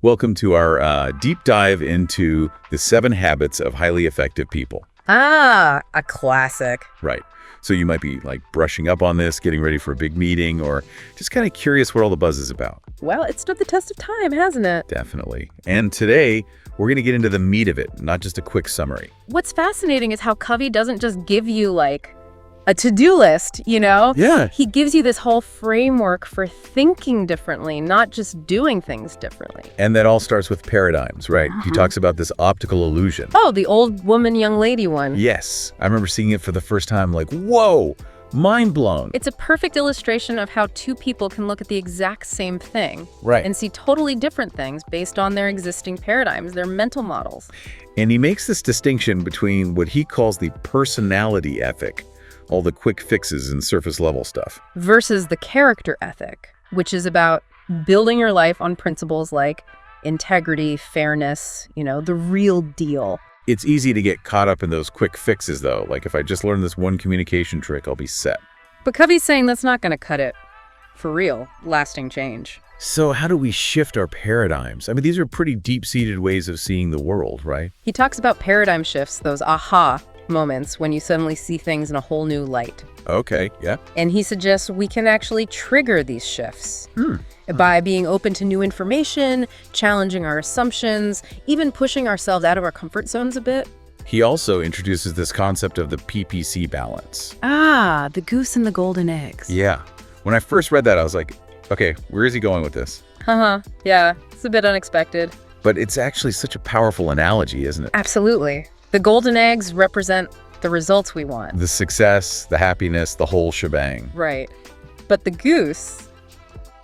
Welcome to our deep dive into the 7 habits of highly effective people. Ah, a classic. Right. So you might be like brushing up on this, getting ready for a big meeting, or just kind of curious what all the buzz is about. Well, it stood the test of time, hasn't it? Definitely. And today, we're going to get into the meat of it, not just a quick summary. What's fascinating is how Covey doesn't just give you like a to-do list, Yeah. He gives you this whole framework for thinking differently, not just doing things differently. And that all starts with paradigms, right? He talks about this optical illusion. Oh, the old woman, young lady one. Yes. I remember seeing it for the first time like, whoa, mind blown. It's a perfect illustration of how two people can look at the exact same thing Right. and see totally different things based on their existing paradigms, their mental models. And he makes this distinction between what he calls the personality ethic, all the quick fixes and surface level stuff, versus the character ethic, which is about building your life on principles like integrity, fairness, the real deal. It's easy to get caught up in those quick fixes, though. Like, if I just learn this one communication trick, I'll be set. But Covey's saying that's not going to cut it. For real, lasting change. So how do we shift our paradigms? I mean, these are pretty deep-seated ways of seeing the world, right? He talks about paradigm shifts, those aha moments when you suddenly see things in a whole new light. Okay, yeah. And he suggests we can actually trigger these shifts by being open to new information, challenging our assumptions, even pushing ourselves out of our comfort zones a bit. He also introduces this concept of the PPC balance. Ah, the goose and the golden eggs. Yeah. When I first read that, I was like, okay, where is he going with this? Yeah, it's a bit unexpected. But it's actually such a powerful analogy, isn't it? Absolutely. The golden eggs represent the results we want. The success, the happiness, the whole shebang. Right. But the goose,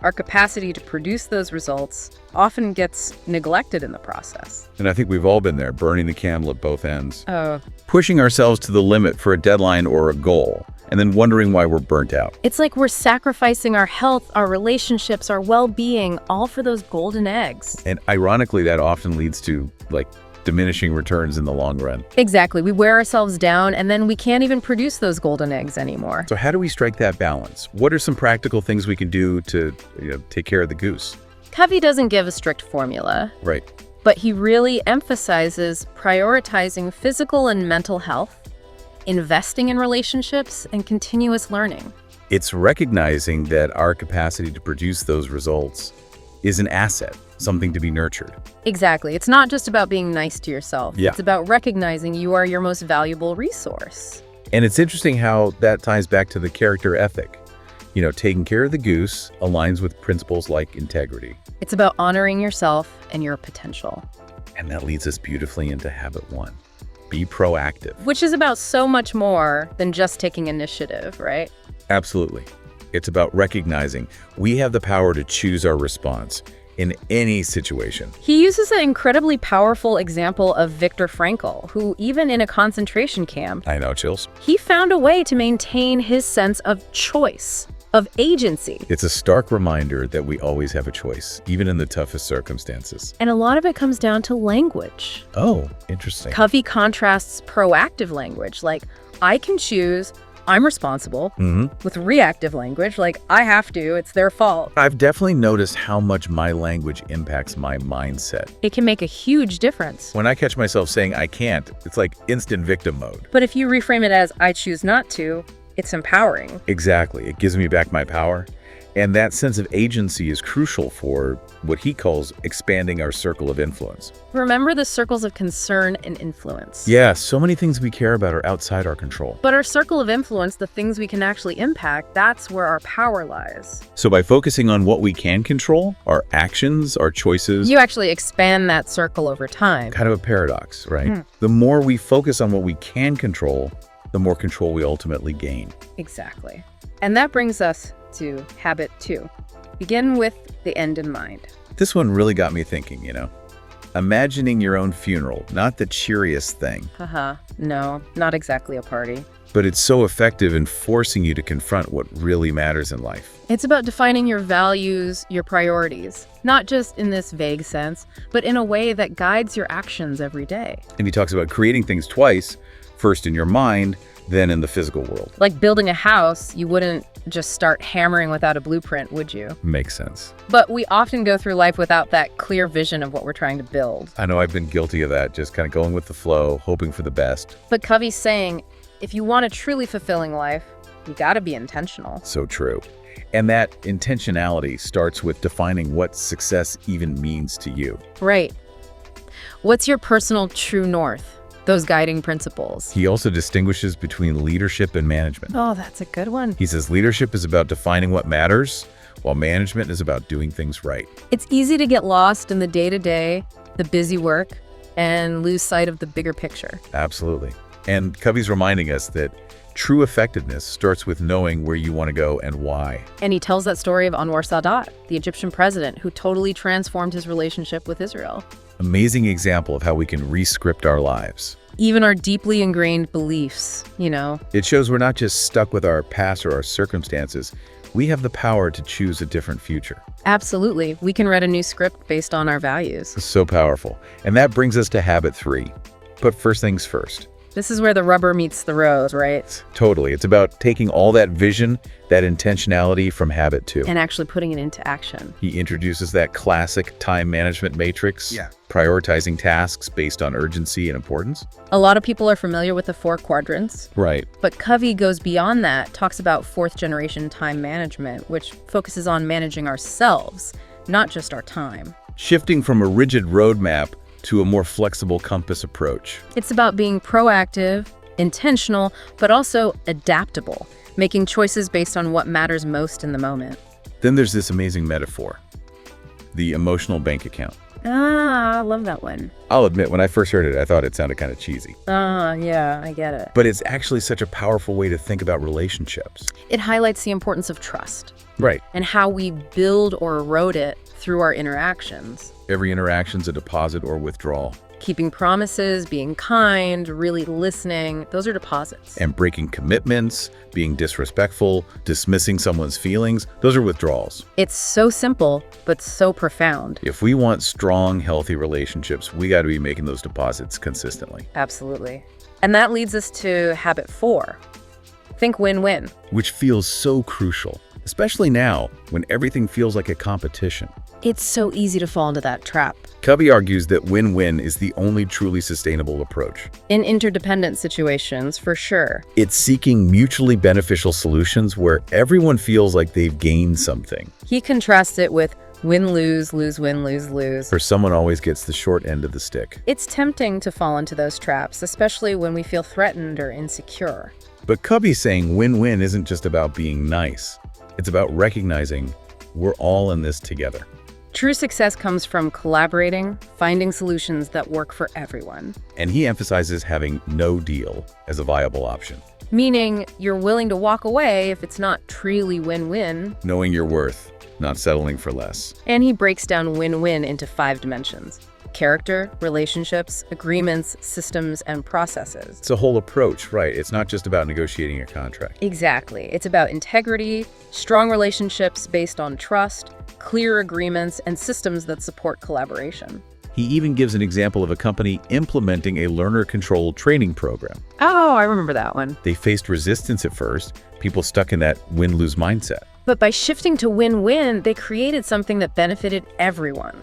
our capacity to produce those results, often gets neglected in the process. And I think we've all been there, burning the candle at both ends. Oh. Pushing ourselves to the limit for a deadline or a goal, and then wondering why we're burnt out. It's like we're sacrificing our health, our relationships, our well-being, all for those golden eggs. And ironically, that often leads to, diminishing returns in the long run. Exactly. We wear ourselves down, and then we can't even produce those golden eggs anymore. So how do we strike that balance? What are some practical things we can do to take care of the goose? Covey doesn't give a strict formula. Right. But he really emphasizes prioritizing physical and mental health, investing in relationships, and continuous learning. It's recognizing that our capacity to produce those results is an asset, something to be nurtured. Exactly. It's not just about being nice to yourself. Yeah. It's about recognizing you are your most valuable resource. And it's interesting how that ties back to the character ethic. Taking care of the goose aligns with principles like integrity. It's about honoring yourself and your potential. And that leads us beautifully into habit 1. Be proactive. Which is about so much more than just taking initiative, right? Absolutely. It's about recognizing we have the power to choose our response in any situation. He uses an incredibly powerful example of Viktor Frankl, who even in a concentration camp, I know, chills. he found a way to maintain his sense of choice, of agency. It's a stark reminder that we always have a choice, even in the toughest circumstances. And a lot of it comes down to language. Oh, interesting. Covey contrasts proactive language, like I can choose, I'm responsible, with reactive language, like I have to, it's their fault. I've definitely noticed how much my language impacts my mindset. It can make a huge difference. When I catch myself saying I can't, it's like instant victim mode. But if you reframe it as I choose not to, it's empowering. Exactly. It gives me back my power. And that sense of agency is crucial for what he calls expanding our circle of influence. Remember the circles of concern and influence. Yeah, so many things we care about are outside our control. But our circle of influence, the things we can actually impact, that's where our power lies. So by focusing on what we can control, our actions, our choices, You actually expand that circle over time. kind of a paradox, right? The more we focus on what we can control, the more control we ultimately gain. Exactly. And that brings us to habit 2. Begin with the end in mind. This one really got me thinking, Imagining your own funeral, not the cheeriest thing, No, not exactly a party. but it's so effective in forcing you to confront what really matters in life. It's about defining your values, your priorities, not just in this vague sense, but in a way that guides your actions every day. And he talks about creating things twice first in your mind, then in the physical world. Like building a house, you wouldn't just start hammering without a blueprint, would you? Makes sense. But we often go through life without that clear vision of what we're trying to build. I know I've been guilty of that, just kind of going with the flow, hoping for the best. But Covey's saying, if you want a truly fulfilling life, you gotta be intentional. So true. And that intentionality starts with defining what success even means to you. Right. What's your personal true north? Those guiding principles. He also distinguishes between leadership and management. Oh, that's a good one. He says leadership is about defining what matters, while management is about doing things right. It's easy to get lost in the day-to-day, the busy work, and lose sight of the bigger picture. Absolutely. And Covey's reminding us that true effectiveness starts with knowing where you want to go and why. And he tells that story of Anwar Sadat, the Egyptian president who totally transformed his relationship with Israel. Amazing example of how we can re-script our lives. Even our deeply ingrained beliefs, It shows we're not just stuck with our past or our circumstances. We have the power to choose a different future. Absolutely. We can write a new script based on our values. It's so powerful. And that brings us to habit 3. But first things first. This is where the rubber meets the road, right? Totally. It's about taking all that vision, that intentionality from habit 2. And actually putting it into action. He introduces that classic time management matrix, prioritizing tasks based on urgency and importance. A lot of people are familiar with the 4 quadrants. Right. But Covey goes beyond that, talks about 4th generation time management, which focuses on managing ourselves, not just our time. Shifting from a rigid roadmap to a more flexible compass approach. It's about being proactive, intentional, but also adaptable, making choices based on what matters most in the moment. Then there's this amazing metaphor, the emotional bank account. Ah, I love that one. I'll admit, when I first heard it, I thought it sounded kind of cheesy. Yeah, I get it. But it's actually such a powerful way to think about relationships. It highlights the importance of trust. Right. And how we build or erode it through our interactions. Every interaction's a deposit or withdrawal. Keeping promises, being kind, really listening, those are deposits. And breaking commitments, being disrespectful, dismissing someone's feelings, those are withdrawals. It's so simple, but so profound. If we want strong, healthy relationships, we got to be making those deposits consistently. Absolutely. And that leads us to habit 4. Think win-win. Which feels so crucial, especially now when everything feels like a competition. It's so easy to fall into that trap. Covey argues that win-win is the only truly sustainable approach. In interdependent situations, for sure. It's seeking mutually beneficial solutions where everyone feels like they've gained something. He contrasts it with win-lose, lose-win, lose-lose. Or someone always gets the short end of the stick. It's tempting to fall into those traps, especially when we feel threatened or insecure. But Covey's saying win-win isn't just about being nice. It's about recognizing we're all in this together. True success comes from collaborating, finding solutions that work for everyone. And he emphasizes having no deal as a viable option. Meaning you're willing to walk away if it's not truly win-win. Knowing your worth, not settling for less. And he breaks down win-win into 5 dimensions: character, relationships, agreements, systems, and processes. It's a whole approach, right? It's not just about negotiating a contract. Exactly. It's about integrity, strong relationships based on trust, clear agreements, and systems that support collaboration. He even gives an example of a company implementing a learner-controlled training program. Oh, I remember that one. They faced resistance at first, people stuck in that win-lose mindset. But by shifting to win-win, they created something that benefited everyone.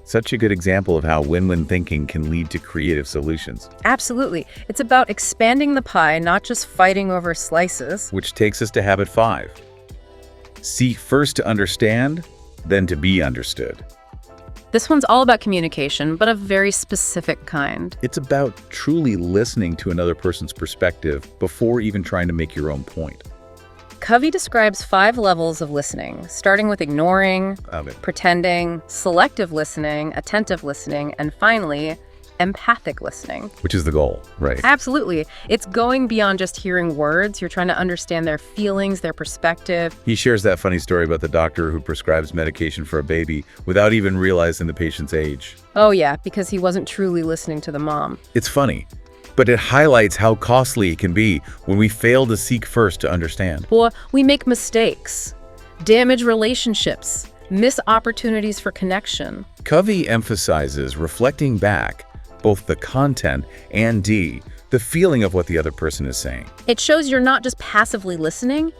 Such a good example of how win-win thinking can lead to creative solutions. Absolutely. It's about expanding the pie, not just fighting over slices. Which takes us to habit 5. Seek first to understand, then to be understood. This one's all about communication, but a very specific kind. It's about truly listening to another person's perspective before even trying to make your own point. Covey describes 5 levels of listening, starting with ignoring, pretending, selective listening, attentive listening, and finally, empathic listening. Which is the goal, right? Absolutely. It's going beyond just hearing words. You're trying to understand their feelings, their perspective. He shares that funny story about the doctor who prescribes medication for a baby without even realizing the patient's age. Oh yeah, because he wasn't truly listening to the mom. It's funny, but it highlights how costly it can be when we fail to seek first to understand. Or we make mistakes, damage relationships, miss opportunities for connection. Covey emphasizes reflecting back both the content and the feeling of what the other person is saying. It shows you're not just passively listening,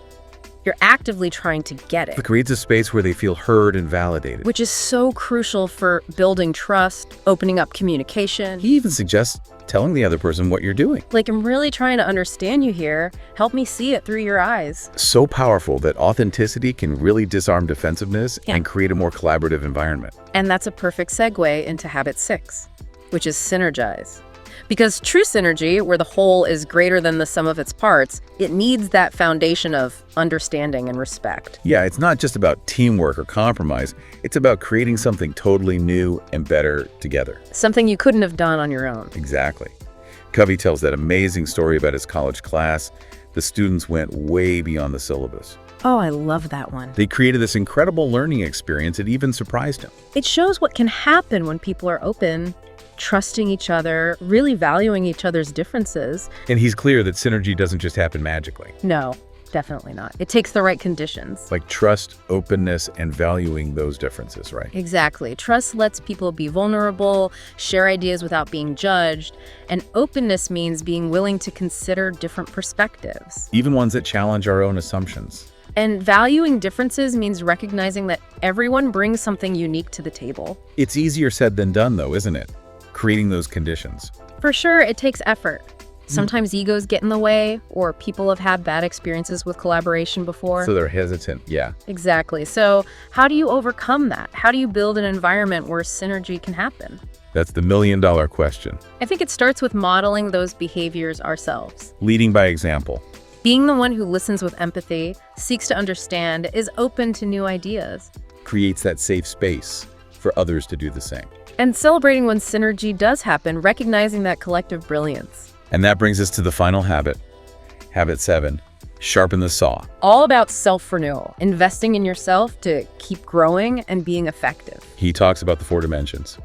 you're actively trying to get it. It creates a space where they feel heard and validated. Which is so crucial for building trust, opening up communication. He even suggests telling the other person what you're doing. Like, I'm really trying to understand you here. Help me see it through your eyes. So powerful that authenticity can really disarm defensiveness and create a more collaborative environment. And that's a perfect segue into habit 6, which is synergize. Because true synergy, where the whole is greater than the sum of its parts, it needs that foundation of understanding and respect. Yeah, it's not just about teamwork or compromise. It's about creating something totally new and better together. Something you couldn't have done on your own. Exactly. Covey tells that amazing story about his college class. The students went way beyond the syllabus. Oh, I love that one. They created this incredible learning experience. It even surprised him. It shows what can happen when people are open, trusting each other, really valuing each other's differences. And he's clear that synergy doesn't just happen magically. No, definitely not. It takes the right conditions. Like trust, openness, and valuing those differences, right? Exactly. Trust lets people be vulnerable, share ideas without being judged, and openness means being willing to consider different perspectives. Even ones that challenge our own assumptions. And valuing differences means recognizing that everyone brings something unique to the table. It's easier said than done, though, isn't it? Creating those conditions. For sure, it takes effort. Sometimes egos get in the way, or people have had bad experiences with collaboration before. So they're hesitant, yeah. Exactly. So how do you overcome that? How do you build an environment where synergy can happen? That's the million-dollar question. I think it starts with modeling those behaviors ourselves. Leading by example. Being the one who listens with empathy, seeks to understand, is open to new ideas. Creates that safe space for others to do the same. And celebrating when synergy does happen, recognizing that collective brilliance. And that brings us to the final habit. Habit 7, sharpen the saw. All about self-renewal, investing in yourself to keep growing and being effective. He talks about the 4 dimensions: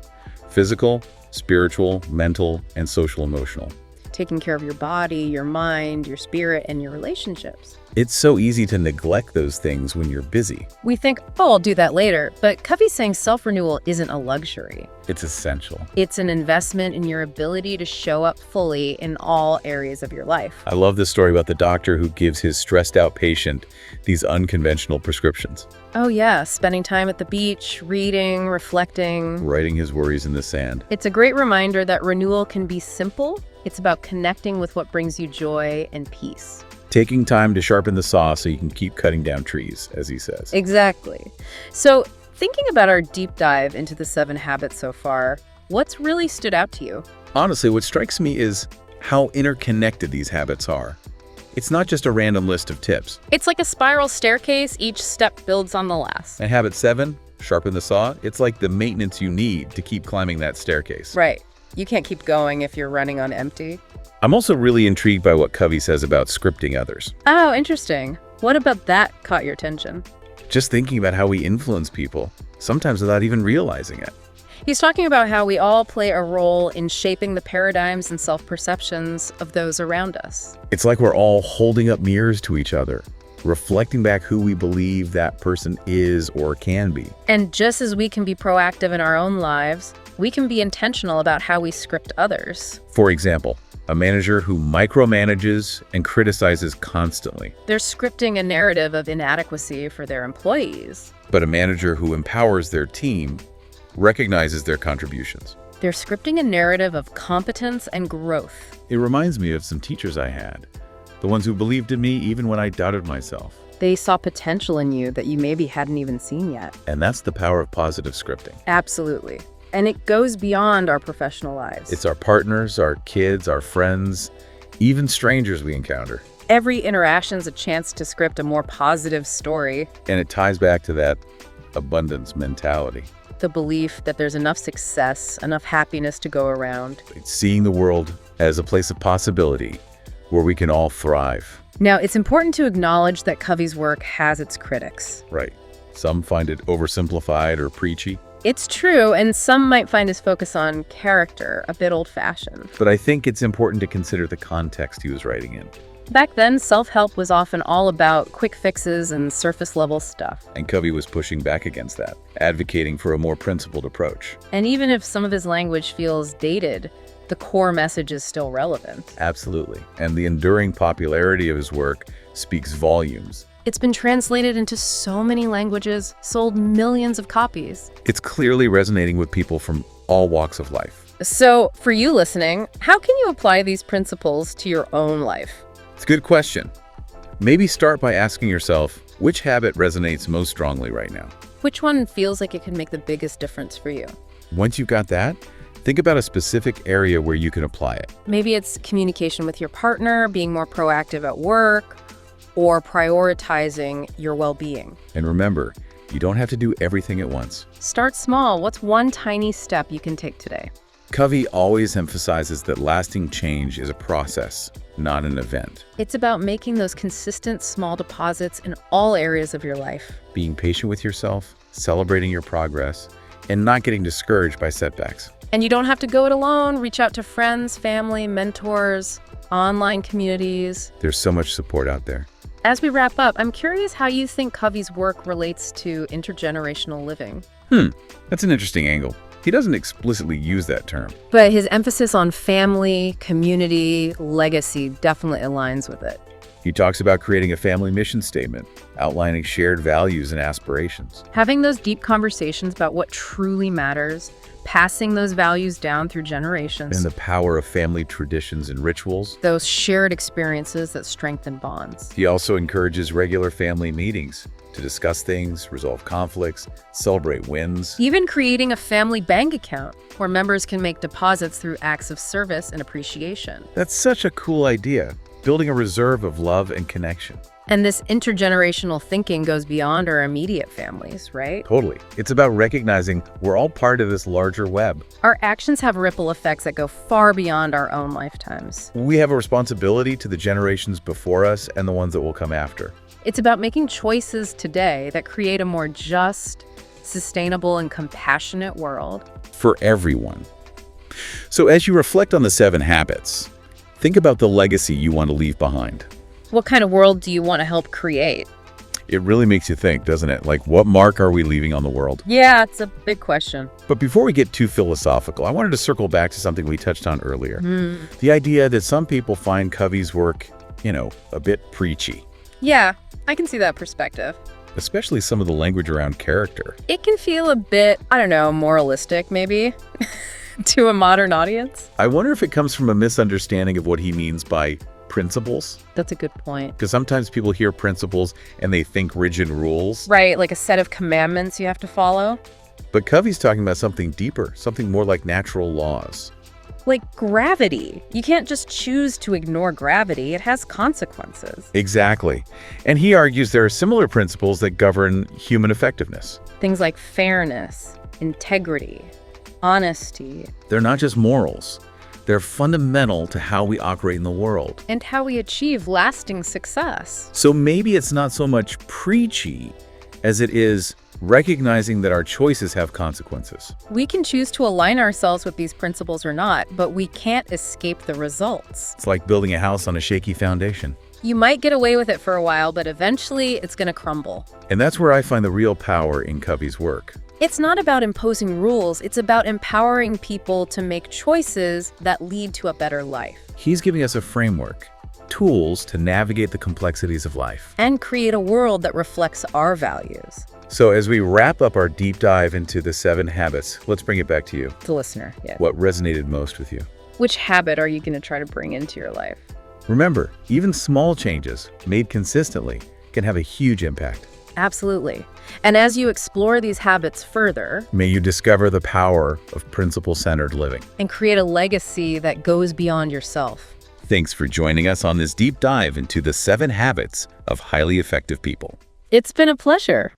physical, spiritual, mental, and social emotional. Taking care of your body, your mind, your spirit, and your relationships. It's so easy to neglect those things when you're busy. We think, oh, I'll do that later. But Covey's saying self-renewal isn't a luxury. It's essential. It's an investment in your ability to show up fully in all areas of your life. I love this story about the doctor who gives his stressed out patient these unconventional prescriptions. Oh yeah, spending time at the beach, reading, reflecting. Writing his worries in the sand. It's a great reminder that renewal can be simple. It's about connecting with what brings you joy and peace. Taking time to sharpen the saw so you can keep cutting down trees, as he says. Exactly. So, thinking about our deep dive into the 7 habits so far, what's really stood out to you? Honestly, what strikes me is how interconnected these habits are. It's not just a random list of tips. It's like a spiral staircase, each step builds on the last. And habit 7, sharpen the saw, it's like the maintenance you need to keep climbing that staircase. Right. You can't keep going if you're running on empty. I'm also really intrigued by what Covey says about scripting others. Oh, interesting. What about that caught your attention? Just thinking about how we influence people, sometimes without even realizing it. He's talking about how we all play a role in shaping the paradigms and self-perceptions of those around us. It's like we're all holding up mirrors to each other, reflecting back who we believe that person is or can be. And just as we can be proactive in our own lives, we can be intentional about how we script others. For example, a manager who micromanages and criticizes constantly. They're scripting a narrative of inadequacy for their employees. But a manager who empowers their team recognizes their contributions. They're scripting a narrative of competence and growth. It reminds me of some teachers I had, the ones who believed in me even when I doubted myself. They saw potential in you that you maybe hadn't even seen yet. And that's the power of positive scripting. Absolutely. And it goes beyond our professional lives. It's our partners, our kids, our friends, even strangers we encounter. Every interaction's a chance to script a more positive story. And it ties back to that abundance mentality. The belief that there's enough success, enough happiness to go around. It's seeing the world as a place of possibility where we can all thrive. Now, it's important to acknowledge that Covey's work has its critics. Right. Some find it oversimplified or preachy. It's true, and some might find his focus on character a bit old-fashioned. But I think it's important to consider the context he was writing in. Back then, self-help was often all about quick fixes and surface-level stuff. And Covey was pushing back against that, advocating for a more principled approach. And even if some of his language feels dated, the core message is still relevant. Absolutely. And the enduring popularity of his work speaks volumes. It's been translated into so many languages, sold millions of copies. It's clearly resonating with people from all walks of life. So, for you listening, how can you apply these principles to your own life? It's a good question. Maybe start by asking yourself, which habit resonates most strongly right now? Which one feels like it can make the biggest difference for you? Once you've got that, think about a specific area where you can apply it. Maybe it's communication with your partner, being more proactive at work, or prioritizing your well-being. And remember, you don't have to do everything at once. Start small. What's one tiny step you can take today? Covey always emphasizes that lasting change is a process, not an event. It's about making those consistent small deposits in all areas of your life. Being patient with yourself, celebrating your progress, and not getting discouraged by setbacks. And you don't have to go it alone. Reach out to friends, family, mentors, online communities. There's so much support out there. As we wrap up, I'm curious how you think Covey's work relates to intergenerational living. That's an interesting angle. He doesn't explicitly use that term. But his emphasis on family, community, legacy definitely aligns with it. He talks about creating a family mission statement, outlining shared values and aspirations. Having those deep conversations about what truly matters, passing those values down through generations. And the power of family traditions and rituals. Those shared experiences that strengthen bonds. He also encourages regular family meetings to discuss things, resolve conflicts, celebrate wins. Even creating a family bank account where members can make deposits through acts of service and appreciation. That's such a cool idea, building a reserve of love and connection. And this intergenerational thinking goes beyond our immediate families, right? Totally. It's about recognizing we're all part of this larger web. Our actions have ripple effects that go far beyond our own lifetimes. We have a responsibility to the generations before us and the ones that will come after. It's about making choices today that create a more just, sustainable, and compassionate world. For everyone. So as you reflect on the 7 habits, think about the legacy you want to leave behind. What kind of world do you want to help create? It really makes you think, doesn't it? Like, what mark are we leaving on the world? Yeah, it's a big question. But before we get too philosophical, I wanted to circle back to something we touched on earlier. The idea that some people find Covey's work, a bit preachy. Yeah, I can see that perspective. Especially some of the language around character. It can feel a bit, moralistic maybe, to a modern audience. I wonder if it comes from a misunderstanding of what he means by principles. That's a good point. Because sometimes people hear principles and they think rigid rules. Right, like a set of commandments you have to follow. But Covey's talking about something deeper, something more like natural laws. Like gravity. You can't just choose to ignore gravity. It has consequences. Exactly. And he argues there are similar principles that govern human effectiveness. Things like fairness, integrity, honesty. They're not just morals. They're fundamental to how we operate in the world. And how we achieve lasting success. So maybe it's not so much preachy as it is recognizing that our choices have consequences. We can choose to align ourselves with these principles or not, but we can't escape the results. It's like building a house on a shaky foundation. You might get away with it for a while, but eventually it's going to crumble. And that's where I find the real power in Covey's work. It's not about imposing rules, it's about empowering people to make choices that lead to a better life. He's giving us a framework, tools to navigate the complexities of life. And create a world that reflects our values. So as we wrap up our deep dive into the 7 habits, let's bring it back to you. The listener, yeah. What resonated most with you? Which habit are you going to try to bring into your life? Remember, even small changes made consistently can have a huge impact. Absolutely. And as you explore these habits further, may you discover the power of principle-centered living. And create a legacy that goes beyond yourself. Thanks for joining us on this deep dive into the 7 habits of highly effective people. It's been a pleasure.